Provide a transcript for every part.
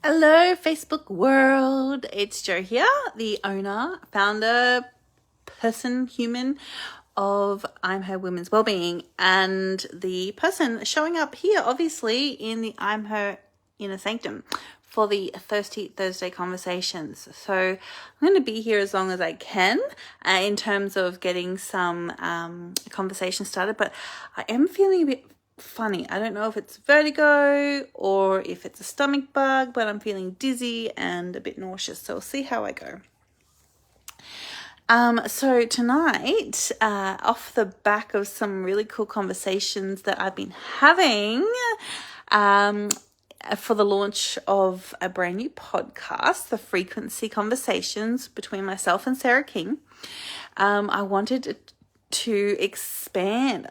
Hello, Facebook world. It's Jo here, the owner, founder, person, human of I'm Her Women's Wellbeing, and the person showing up here, obviously, in the I'm Her Inner Sanctum for the Thirsty Thursday conversations. So I'm going to be here as long as I can in terms of getting some conversation started, but I am feeling a bit funny. I don't know if it's vertigo or if it's a stomach bug, but I'm feeling dizzy and a bit nauseous. So we'll see how I go. So tonight, off the back of some really cool conversations that I've been having, for the launch of a brand new podcast, The Frequency Conversations between myself and Sarah King, I wanted to expand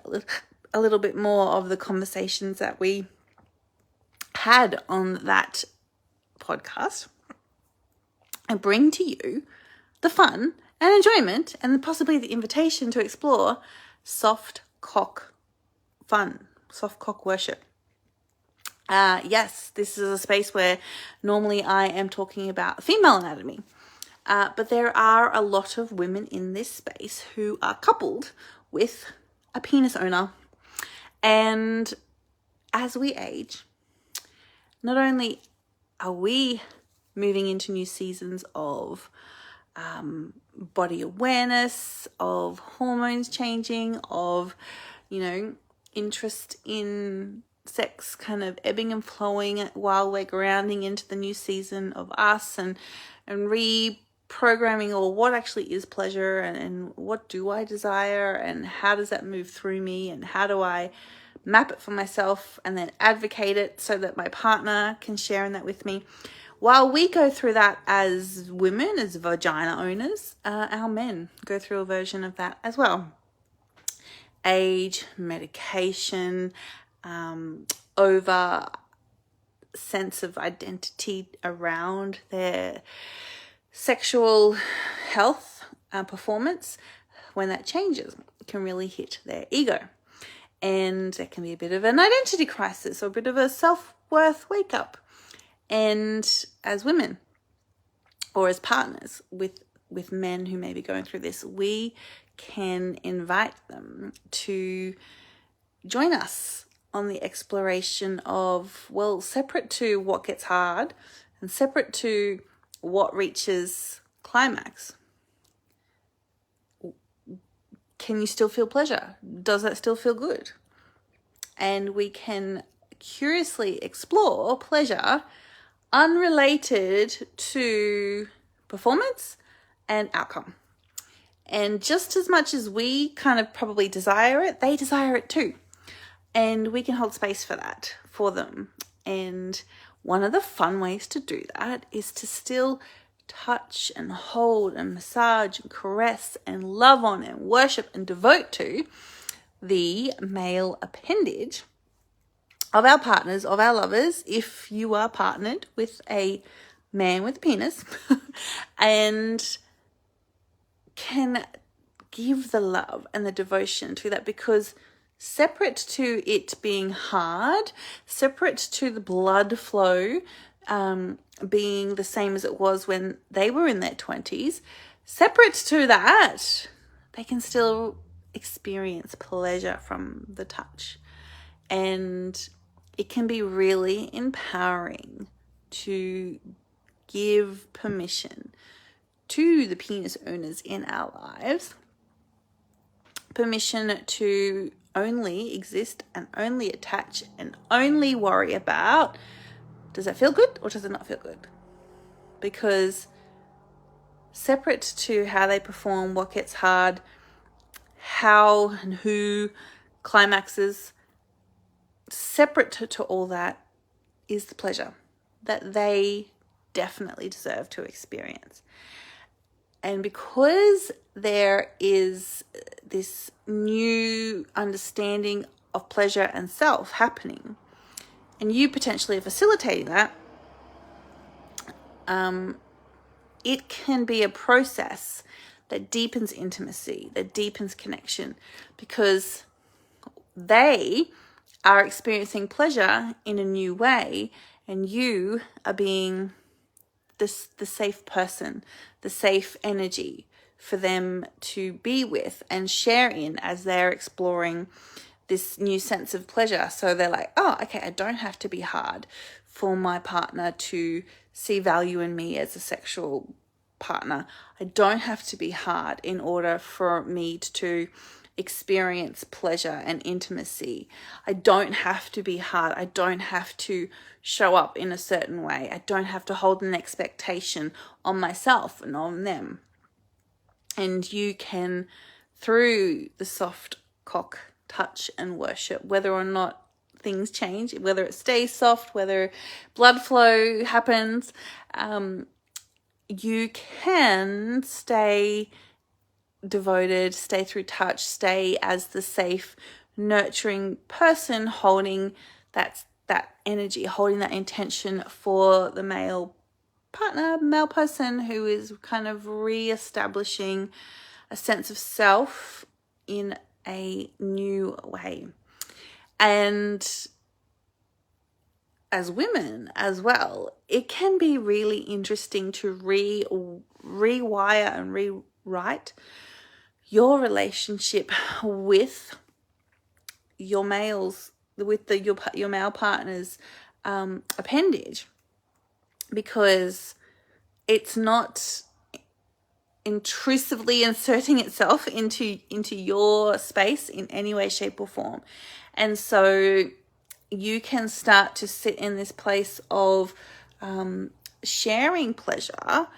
a little bit more of the conversations that we had on that podcast and bring to you the fun and enjoyment and possibly the invitation to explore soft cock fun, soft cock worship. Yes, this is a space where normally I am talking about female anatomy, but there are a lot of women in this space who are coupled with a penis owner. And as we age, not only are we moving into new seasons of body awareness, of hormones changing, of, interest in sex kind of ebbing and flowing while we're grounding into the new season of us and reprogramming or what actually is pleasure and what do I desire and how does that move through me and how do I map it for myself and then advocate it so that my partner can share in that with me. While we go through that as women, as vagina owners, our men go through a version of that as well. Age, medication, over sense of identity around their sexual health and performance, when that changes, it can really hit their ego. And there can be a bit of an identity crisis or a bit of a self-worth wake-up. And as women or as partners with men who may be going through this, we can invite them to join us on the exploration of, separate to what gets hard and separate to what reaches climax. Can you still feel pleasure? Does that still feel good? And we can curiously explore pleasure unrelated to performance and outcome. And just as much as we kind of probably desire it, they desire it too. And we can hold space for that for them. And one of the fun ways to do that is to still touch and hold and massage and caress and love on and worship and devote to the male appendage of our partners, of our lovers, if you are partnered with a man with a penis, and can give the love and the devotion to that, because separate to it being hard, separate to the blood flow being the same as it was when they were in their 20s, separate to that, they can still experience pleasure from the touch. And it can be really empowering to give permission to the penis owners in our lives, permission to only exist and only attach and only worry about, does that feel good or does it not feel good? Because separate to how they perform, what gets hard, how and who climaxes, separate to all that is the pleasure that they definitely deserve to experience. And because there is this new understanding of pleasure and self happening, and you potentially are facilitating that, it can be a process that deepens intimacy, that deepens connection, because they are experiencing pleasure in a new way and you are being the safe person, the safe energy for them to be with and share in as they're exploring this new sense of pleasure. So they're like, oh, okay, I don't have to be hard for my partner to see value in me as a sexual partner. I don't have to be hard in order for me to experience pleasure and intimacy. I don't have to be hard. I don't have to show up in a certain way. I don't have to hold an expectation on myself and on them. And you can, through the soft cock touch and worship, whether or not things change, whether it stays soft, whether blood flow happens, you can stay devoted, stay through touch, stay as the safe, nurturing person holding that energy, holding that intention for the male partner, male person who is kind of re-establishing a sense of self in a new way. And as women as well, it can be really interesting to rewire and rewrite your relationship with your males, with your male partner's appendage, because it's not intrusively inserting itself into your space in any way, shape, or form. And so you can start to sit in this place of sharing pleasure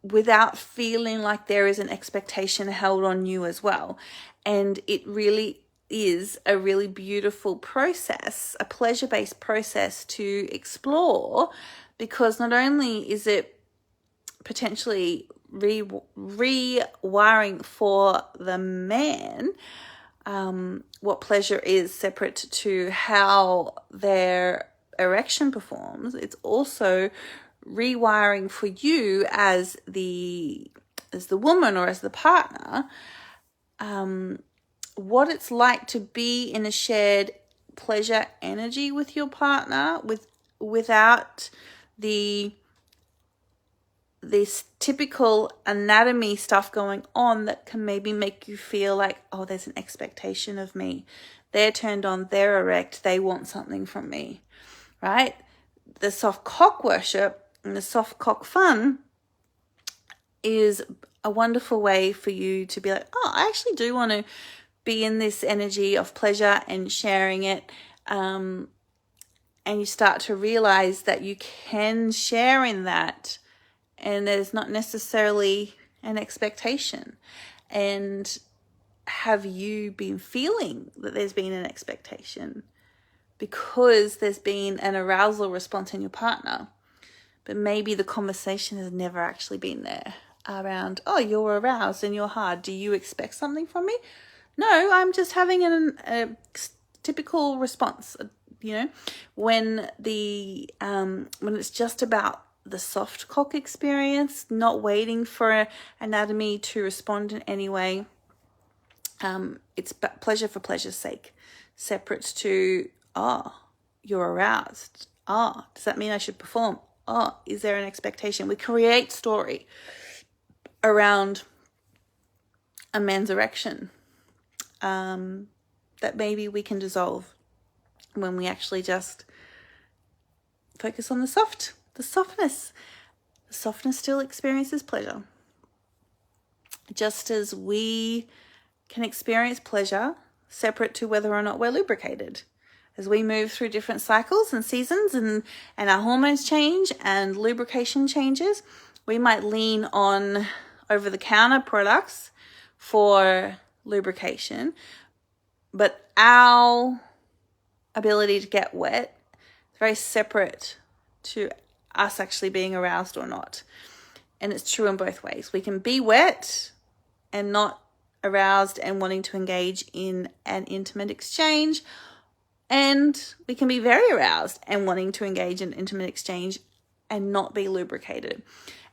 without feeling like there is an expectation held on you as well. And it really is a really beautiful process, a pleasure-based process to explore, because not only is it potentially rewiring for the man what pleasure is separate to how their erection performs, it's also rewiring for you as the woman or as the partner, what it's like to be in a shared pleasure energy with your partner, without this typical anatomy stuff going on that can maybe make you feel like, oh, there's an expectation of me. They're turned on, they're erect, they want something from me, right? The soft cock worship and the soft cock fun is a wonderful way for you to be like, oh, I actually do want to be in this energy of pleasure and sharing it. And you start to realize that you can share in that, and there's not necessarily an expectation. And have you been feeling that there's been an expectation because there's been an arousal response in your partner, but maybe the conversation has never actually been there around, oh, you're aroused and you're hard. Do you expect something from me? No, I'm just having a typical response. When it's just about the soft cock experience, not waiting for anatomy to respond in any way. It's pleasure for pleasure's sake, separate to, oh, you're aroused. Oh, does that mean I should perform? Oh, is there an expectation? We create story around a man's erection that maybe we can dissolve when we actually just focus on the softness. The softness still experiences pleasure. Just as we can experience pleasure separate to whether or not we're lubricated. As we move through different cycles and seasons and our hormones change and lubrication changes, we might lean on over-the-counter products for lubrication, but our ability to get wet is very separate to us actually being aroused or not. And it's true in both ways. We can be wet and not aroused and wanting to engage in an intimate exchange, and we can be very aroused and wanting to engage in intimate exchange and not be lubricated.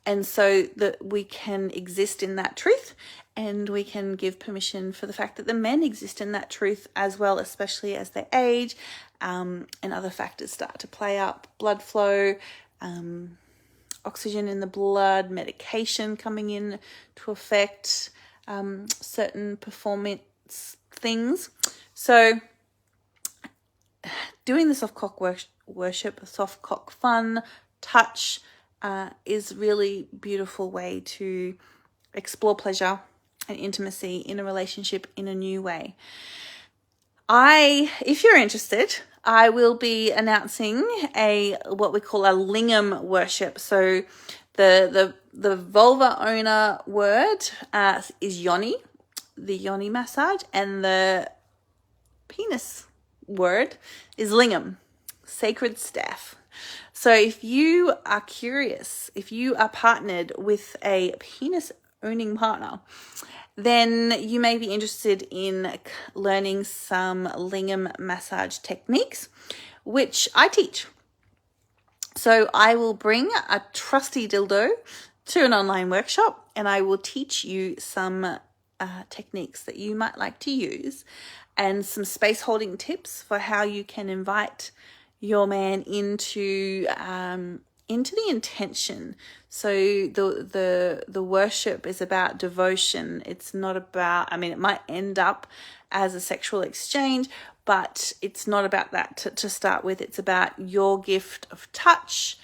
And so that we can exist in that truth, and we can give permission for the fact that the men exist in that truth as well, especially as they age, and other factors start to play up, blood flow, oxygen in the blood, medication coming in to affect certain performance things. So doing the soft cock worship, soft cock fun, touch, is really beautiful way to explore pleasure and intimacy in a relationship in a new way. If you're interested, I will be announcing what we call a lingam worship. So the vulva owner word is yoni, the yoni massage, and the penis word is lingam, sacred staff. So if you are curious, if you are partnered with a penis owning partner, then you may be interested in learning some lingam massage techniques, which I teach. So I will bring a trusty dildo to an online workshop, and I will teach you some techniques that you might like to use, and some space holding tips for how you can invite your man into the intention. So the worship is about devotion. It's not about, it might end up as a sexual exchange, but it's not about that to start with. It's about your gift of touch,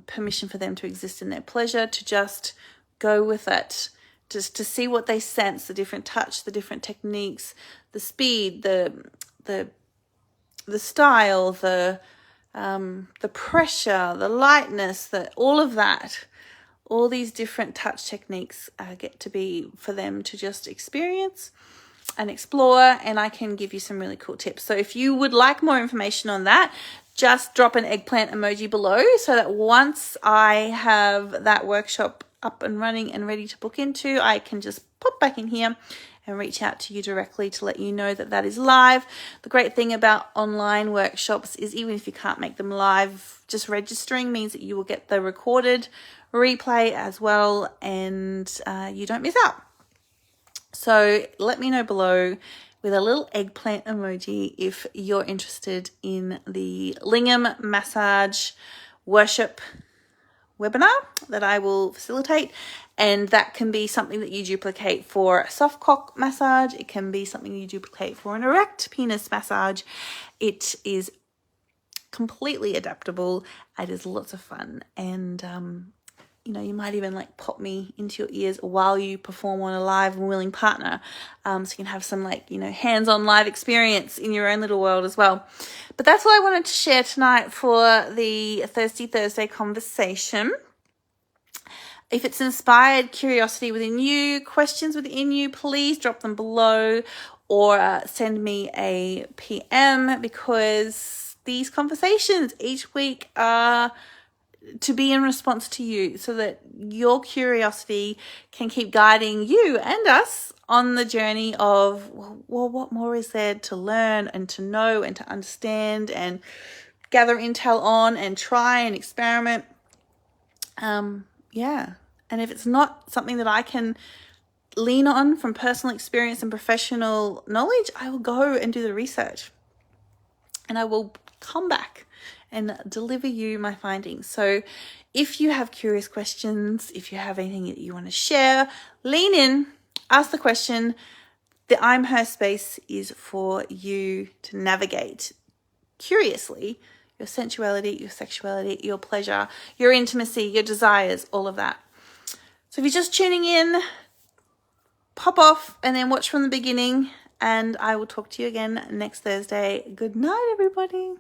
permission for them to exist in their pleasure, to just go with it, just to see what they sense, the different touch, the different techniques, the speed, the style, the pressure, the lightness, all of that, all these different touch techniques get to be for them to just experience and explore, and I can give you some really cool tips. So if you would like more information on that, just drop an eggplant emoji below, so that once I have that workshop up and running and ready to book into, I can just pop back in here and reach out to you directly to let you know that that is live. The great thing about online workshops is even if you can't make them live, just registering means that you will get the recorded replay as well, and you don't miss out. So let me know below with a little eggplant emoji if you're interested in the lingam massage worship webinar that I will facilitate, and that can be something that you duplicate for a soft cock massage. It can be something you duplicate for an erect penis massage. It is completely adaptable. It is lots of fun, and you might even pop me into your ears while you perform on a live and willing partner, so you can have some hands-on live experience in your own little world as well. But that's what I wanted to share tonight for the Thirsty Thursday conversation. If it's inspired curiosity within you, questions within you, please drop them below, or send me a PM, because these conversations each week are to be in response to you, so that your curiosity can keep guiding you and us on the journey of, well, what more is there to learn and to know and to understand and gather intel on and try and experiment. And if it's not something that I can lean on from personal experience and professional knowledge, I will go and do the research, and I will come back and deliver you my findings. So if you have curious questions, if you have anything that you want to share, lean in, ask the question. The I'm Her space is for you to navigate curiously your sensuality, your sexuality, your pleasure, your intimacy, your desires, all of that. So if you're just tuning in, pop off and then watch from the beginning, and I will talk to you again next Thursday. Good night, everybody.